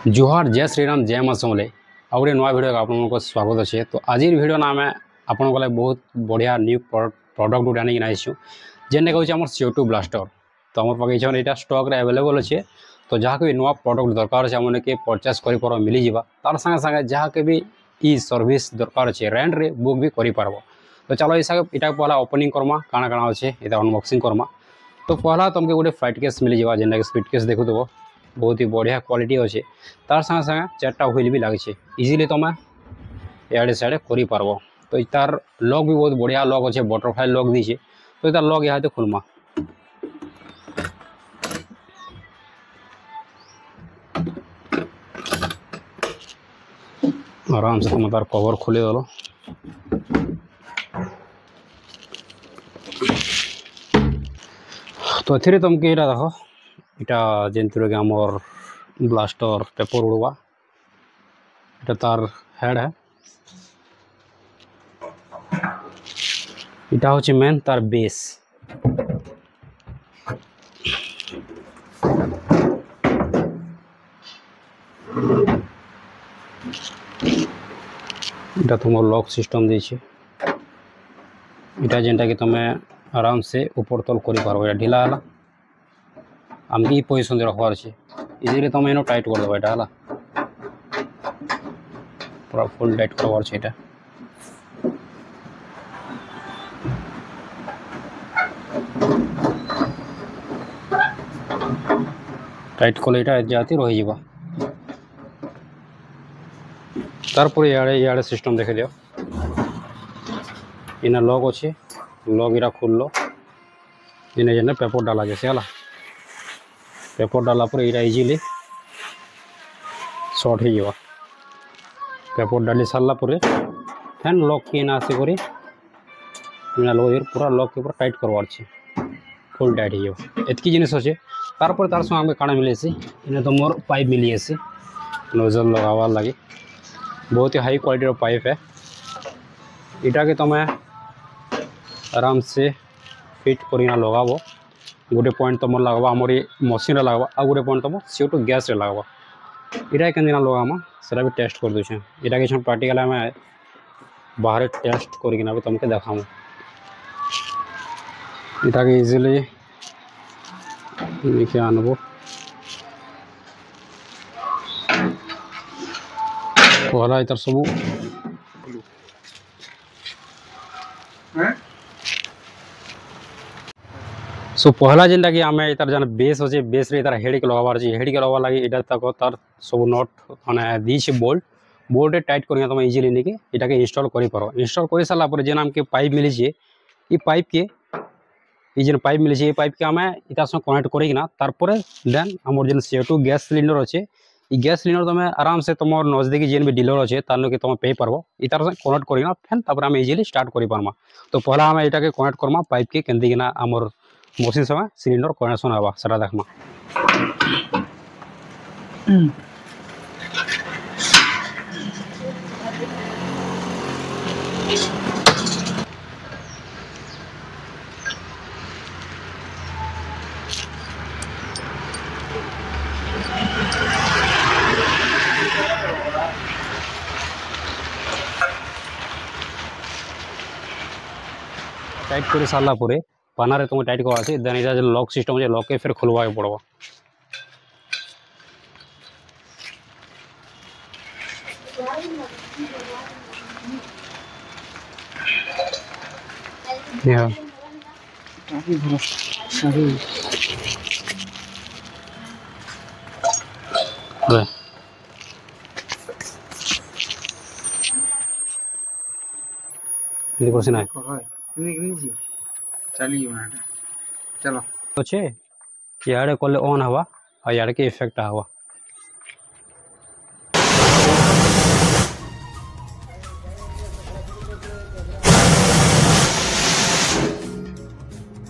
जोहार जय श्रीराम जय माँ समले आ गए नुआ भिडियो आपको स्वागत अच्छे। तो आज भिडियो ना आम आपन बहुत बढ़िया न्यू प्रडक्ट गोटे आनिक आईचु जेनटा हूँ आम CO2 ब्लास्टर। तो आम पाखे यहाँ स्टक अवेलेबल अच्छे। तो जहाँ भी नुआ प्रडक्ट दरकार अच्छे आम के परचेस कर मिल जावा तार संगे संगे जहाँ के भी ई सर्विस दरकार अच्छे रेंट रे बुक भी कर। तो चलो यहाँ पहला ओपनिंग करमा काଣା काଣା अच्छे ये अनबॉक्सिंग करमा। तो पहला तुमको गोटे फाइट केस मिल जावा जेनटा स्पीड केस देखुव बहुत ही बढ़िया क्वालिटी अच्छे। तार संगे संगे चार्टा व्हील भी लगे इजिली तुम इे सियाड़े कर। तो तार लॉक भी बहुत बढ़िया लॉक अच्छे बटरफ्लाई लॉक दीचे। तो तार लॉक यहाँ खुलमा आराम से तुम तार कवर खोली दल। तो ये तुमको यहाँ देख यहाँ जमीन आमर ब्लास्टर पेपर उड़वा ये तार हेड है। इटा हूँ मेन तार बेस। इटा तुम लॉक सिस्टम दीचे इटा जेनटा कि तुम आराम से ऊपर तल कर पार। ढिला है आमके ये पोजिशन रखबार अच्छे इजिली तुम इन टाइट करदेव यहाँ पूरा फुल टाइट करवार अच्छे। यहाँ टाइट कले यहाँ जाती रही जा तारपर इे सिस्टम देखे दियो इना लॉक अच्छे लॉक इरा खुल्ल इन्हें जेने पेपर डाला जैसे है पेपर डाला पर यहाँ इजिली शॉर्ट हो पेपर डाली सारापर फैन लॉक की आसिक पूरा लॉक के पूरा टाइट करवार फुल टाइट हो एतकी जिनिस अच्छे। तारपर तार संगे आमके काଣା मिले इन्हें तो मोर पाइप मिली नोजल लगावार लगे बहुत ही हाई क्वालिटी पाइप है। इटा के तुम आराम से फिट करना लगाब गोटे पॉइंट तुम लगवा आमर मशीन लगवा आ गोटे पॉइंट तुम CO2 गैस लगवा इटा के लगामा से भी टेस्ट कर दूचे। इटा के प्रैक्टिकल आम बाहर टेस्ट करना भी तुमको देखामु इटा के इजिली लिखे आनब पहला इतर सब सो पहला जेनटा कि आम इतार जान बेस अच्छे बेस रे हेड के लगाबार अच्छे हेड के लगाबार लगे इटा तक तार सब नट माने दीचे बोल्ट टाइट करके तुम इजिली नहीं इटा के इंस्टॉल कर पार। इंस्टॉल कर सारापर जेन आमके पाइप मिली ये पाइप के ये पाइप मिली ये पाइप के आम इतार संग कनेक्ट करना तारपर देन आमर जेन CO2 गैस सिलिंडर अच्छे ये गैस सिलिंडर तुम आराम से तुम नजदीकी जेन भी डीलर अच्छे तार लोग तुम पे पार इतार संग कनेक्ट करना फैन तापर आम इजिली स्टार्ट कर पार्मा। तो पहला आम यहाँ के कनेक्ट करमा पाइप के केमती आमर मशीन समय सिलिंडर कनेक्शन हवा से देखमा। टाइट कर सारापर पानारे तुम टाइट करवा देन इधर जो लॉक सिस्टम है लॉक के फिर खुलवा के पड़वा। चलो अच्छे इे कले ऑन हवा और इे के इफेक्ट हवा